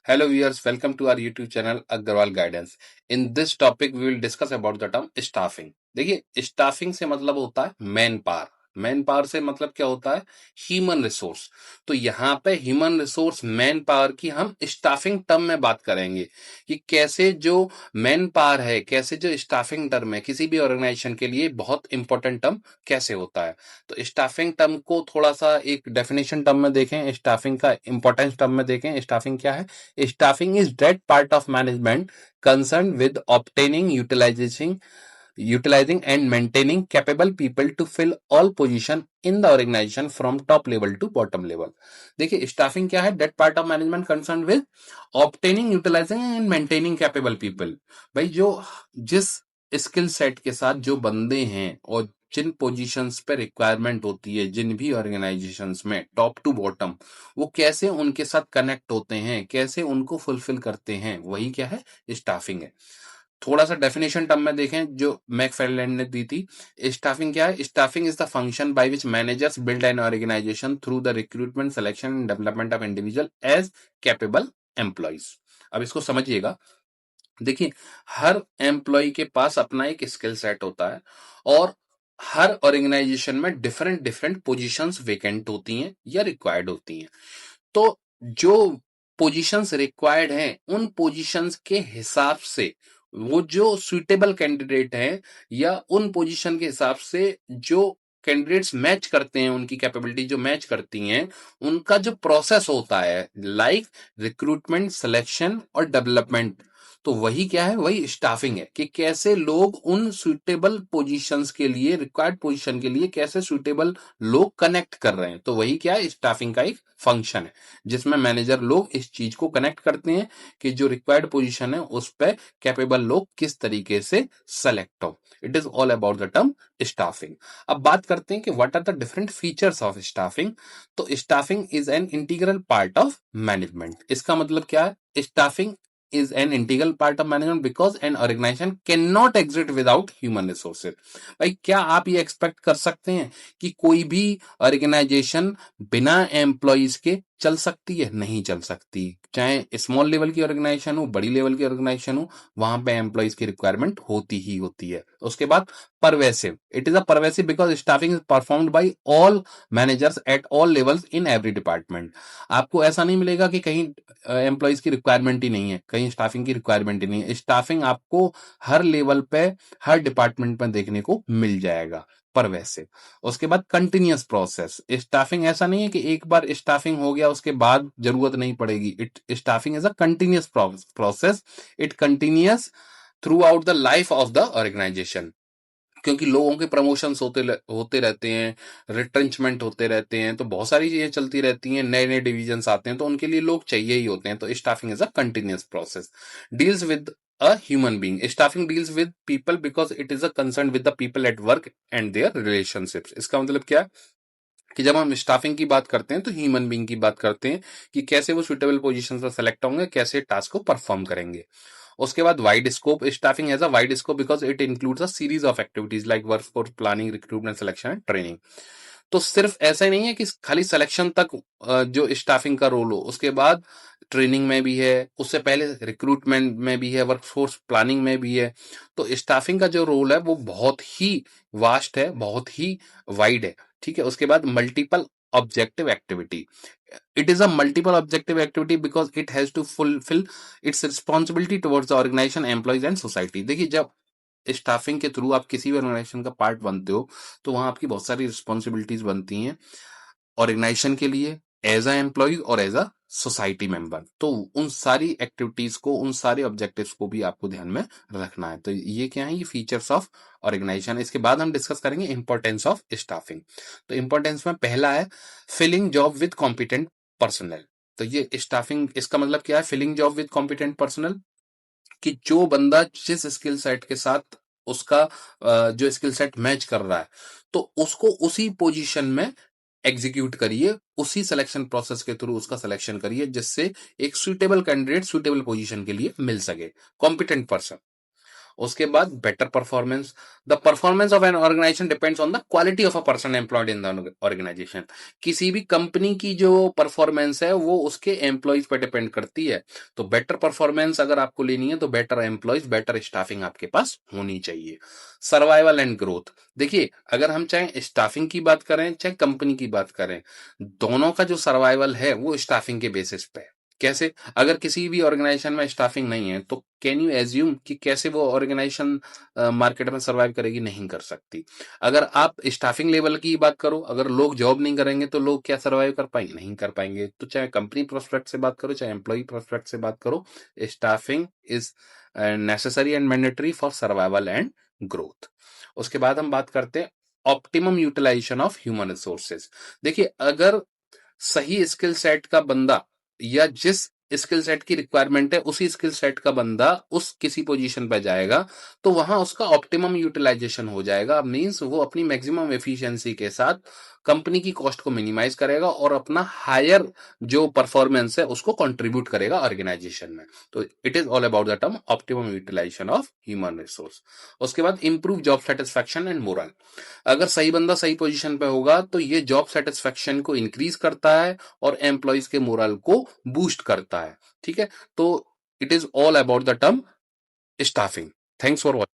Hello viewers, welcome to our YouTube channel Agarwal Guidance. In this topic we will discuss about the term staffing. देखिए staffing से मतलब होता है man power. Man power से मतलब क्या होता है? Human resource. तो यहाँ पे ह्यूमन रिसोर्स मैन पावर की हम स्टाफिंग टर्म में बात करेंगे कि कैसे जो मैन पावर है, कैसे जो स्टाफिंग टर्म है किसी भी ऑर्गेनाइजेशन के लिए बहुत इंपॉर्टेंट टर्म कैसे होता है। तो स्टाफिंग टर्म को थोड़ा सा एक डेफिनेशन टर्म में देखें, स्टाफिंग का इंपॉर्टेंस टर्म में देखें। स्टाफिंग क्या है? Staffing is that part of management concerned with obtaining, utilizing and maintaining capable people to fill all position in the organization from top level to bottom level. देखिए staffing क्या है? That part of management concerned with obtaining, utilizing and maintaining capable people. भाई जो जिस skill set के साथ जो बंदे हैं और जिन पोजीशंस पे रिक्वायरमेंट होती है जिन भी ऑर्गेनाइजेशंस में टॉप टू बॉटम, वो कैसे उनके साथ कनेक्ट होते हैं, कैसे उनको फुलफिल करते हैं, वही क्या है? स्टाफिंग है। थोड़ा सा डेफिनेशन टर्म में देखें जो मैकफेरलैंड ने दी थी। स्टाफिंग क्या है? Staffing is the function by which managers build an organisation through the recruitment, selection and development of individual as capable employees. अब इसको समझिएगा। देखिए हर एम्प्लॉय के पास अपना एक स्किल सेट होता है और हर ऑर्गेनाइजेशन में डिफरेंट डिफरेंट पोजीशंस वेकेंट होती हैं या रिक्वायर्ड होती हैं। तो जो पोजीशंस रिक्वायर्ड हैं उन पोजीशंस के हिसाब से वो जो सुइटेबल कैंडिडेट हैं या उन पोजीशन के हिसाब से जो कैंडिडेट्स मैच करते हैं, उनकी कैपेबिलिटी जो मैच करती हैं, उनका जो प्रोसेस होता है लाइक रिक्रूटमेंट, सिलेक्शन और डेवलपमेंट, तो वही क्या है? वही स्टाफिंग है कि कैसे लोग उन सुइटेबल पोजीशंस के लिए, रिक्वायर्ड पोजीशन के लिए कैसे सुइटेबल लोग कनेक्ट कर रहे हैं। तो वही क्या है? स्टाफिंग का एक फंक्शन है जिसमें मैनेजर लोग इस चीज को कनेक्ट करते हैं कि जो रिक्वायर्ड पोजीशन है उस पे कैपेबल लोग किस तरीके से सेलेक्ट हो। It is all about the term staffing. अब बात करते हैं कि what are the different features of staffing. तो staffing is an integral part of management. इसका मतलब क्या है? Staffing is an integral part of management because an organization cannot exist without human resources. भाई क्या आप ये एक्सपेक्ट कर सकते हैं कि कोई भी ऑर्गेनाइजेशन बिना एम्प्लॉइज के चल सकती है? नहीं चल सकती। चाहे स्मॉल लेवल की ऑर्गेनाइजेशन हो, बड़ी लेवल की ऑर्गेनाइजेशन हो, वहां पे एम्प्लॉइज की रिक्वायरमेंट होती ही होती है। उसके बाद pervasive, it is a pervasive because staffing is performed by all managers at all levels in every department. आपको ऐसा नहीं मिलेगा कि कहीं एम्प्लॉइज की रिक्वायरमेंट ही नहीं है, कहीं स्टाफिंग की रिक्वायरमेंट ही नहीं है। स्टाफिंग आपको हर लेवल पे, हर डिपार्टमेंट में देखने को मिल जाएगा। परवेसिव। उसके बाद कंटिन्यूअस प्रोसेस। स्टाफिंग ऐसा नहीं है कि एक बार स्टाफिंग हो गया उसके बाद जरूरत नहीं पड़ेगी। It staffing is a continuous process. It continuous throughout the life of the organisation, क्योंकि लोगों के प्रमोशंस होते रहते हैं, रिट्रेंचमेंट होते रहते हैं, तो बहुत सारी चीजें चलती रहती हैं, नए नए डिविजन्स आते हैं, तो उनके लिए लोग चाहिए ही होते हैं। तो staffing is a continuous process. Deals with a human being. Staffing deals with people because it is a concern with the people at work and there relationships. इसका मतलब क्या है कि जब हम स्टाफिंग की बात करते हैं तो ह्यूमन बीइंग की बात करते हैं कि कैसे वो सुटेबल पोजीशन पर सेलेक्ट होंगे, कैसे टास्क को परफॉर्म करेंगे। उसके बाद wide scope. Staffing has a wide scope because it includes a series of activities like workforce planning, recruitment, selection and training. तो सिर्फ ऐसा ही नहीं है कि खाली सिलेक्शन तक जो स्टाफिंग का रोल हो, उसके बाद ट्रेनिंग में भी है, उससे पहले रिक्रूटमेंट में भी है, वर्कफोर्स प्लानिंग में भी है। तो स्टाफिंग का जो रोल है वो बहुत ही वास्ट है, बहुत ही वाइड है। ठीक है। उसके बाद multiple objective activity. It is a multiple objective activity because it has to fulfil its responsibility towards the organisation, employees and society. देखिए जब स्टाफिंग के थ्रू आप किसी भी ऑर्गेनाइजेशन का पार्ट बनते हो तो वहां आपकी बहुत सारी रिस्पॉन्सिबिलिटीज बनती हैं ऑर्गेनाइजेशन के लिए, एज अ एम्प्लॉय और एज अ सोसाइटी मेंबर। तो उन सारी एक्टिविटीज को, उन सारे ऑब्जेक्टिव्स को भी आपको ध्यान में रखना है। तो ये क्या है? ये फीचर्स ऑफ ऑर्गेनाइजेशन। इसके बाद हम डिस्कस करेंगे इंपॉर्टेंस ऑफ स्टाफिंग। तो इंपॉर्टेंस में पहला है filling job with competent personnel. तो ये स्टाफिंग, इसका मतलब क्या है? Filling job with competent personnel, कि जो बंदा जिस स्किल सेट के साथ उसका जो स्किल सेट मैच कर रहा है, तो उसको उसी पोजीशन में एग्जीक्यूट करिए, उसी सिलेक्शन प्रोसेस के थ्रू उसका सिलेक्शन करिए जिससे एक सुटेबल कैंडिडेट सुटेबल पोजीशन के लिए मिल सके। Competent person. उसके बाद better performance, the performance of an organisation depends on the quality of a person employed in the organisation. किसी भी कंपनी की जो परफॉर्मेंस है वो उसके एम्प्लॉयज पर डिपेंड करती है। तो बेटर परफॉर्मेंस अगर आपको लेनी है तो बेटर एम्प्लॉयज, बेटर स्टाफिंग आपके पास होनी चाहिए। सर्वाइवल एंड ग्रोथ, देखिए अगर हम चाहे स्टाफिंग की बात करें चाहे कंपनी की बात करें, दोनों का जो सर्वाइवल है वो स्टाफिंग के बेसिस पे है। कैसे? अगर किसी भी ऑर्गेनाइजेशन में स्टाफिंग नहीं है तो कैन यू एज्यूम कि कैसे वो ऑर्गेनाइजेशन मार्केट में सर्वाइव करेगी? नहीं कर सकती। अगर आप स्टाफिंग लेवल की बात करो, अगर लोग जॉब नहीं करेंगे तो लोग क्या सर्वाइव कर पाएंगे? नहीं कर पाएंगे। तो चाहे कंपनी प्रोस्पेक्ट से बात करो चाहे एम्प्लॉय प्रोस्पेक्ट से बात करो, staffing is necessary and mandatory for survival and growth. उसके बाद हम बात करते हैं optimum utilisation of human resources. देखिए अगर सही स्किल सेट का बंदा या जिस स्किल सेट की रिक्वायरमेंट है उसी स्किल सेट का बंदा उस किसी पोजीशन पे जाएगा तो वहां उसका ऑप्टिमम यूटिलाइजेशन हो जाएगा। मींस वो अपनी मैक्सिमम एफिशिएंसी के साथ कंपनी की कॉस्ट को मिनिमाइज करेगा और अपना हायर जो परफॉर्मेंस है उसको कंट्रीब्यूट करेगा ऑर्गेनाइजेशन में। तो it is all about the term optimum utilisation of human resource. उसके बाद improve job satisfaction and morale. अगर सही बंदा सही पोजीशन पे होगा तो ये जॉब सेटिस्फैक्शन को इंक्रीज करता है और एम्प्लॉयज के मोरल को बूस्ट करता है। ठीक है, तो it is all about the term staffing. Thanks for watching.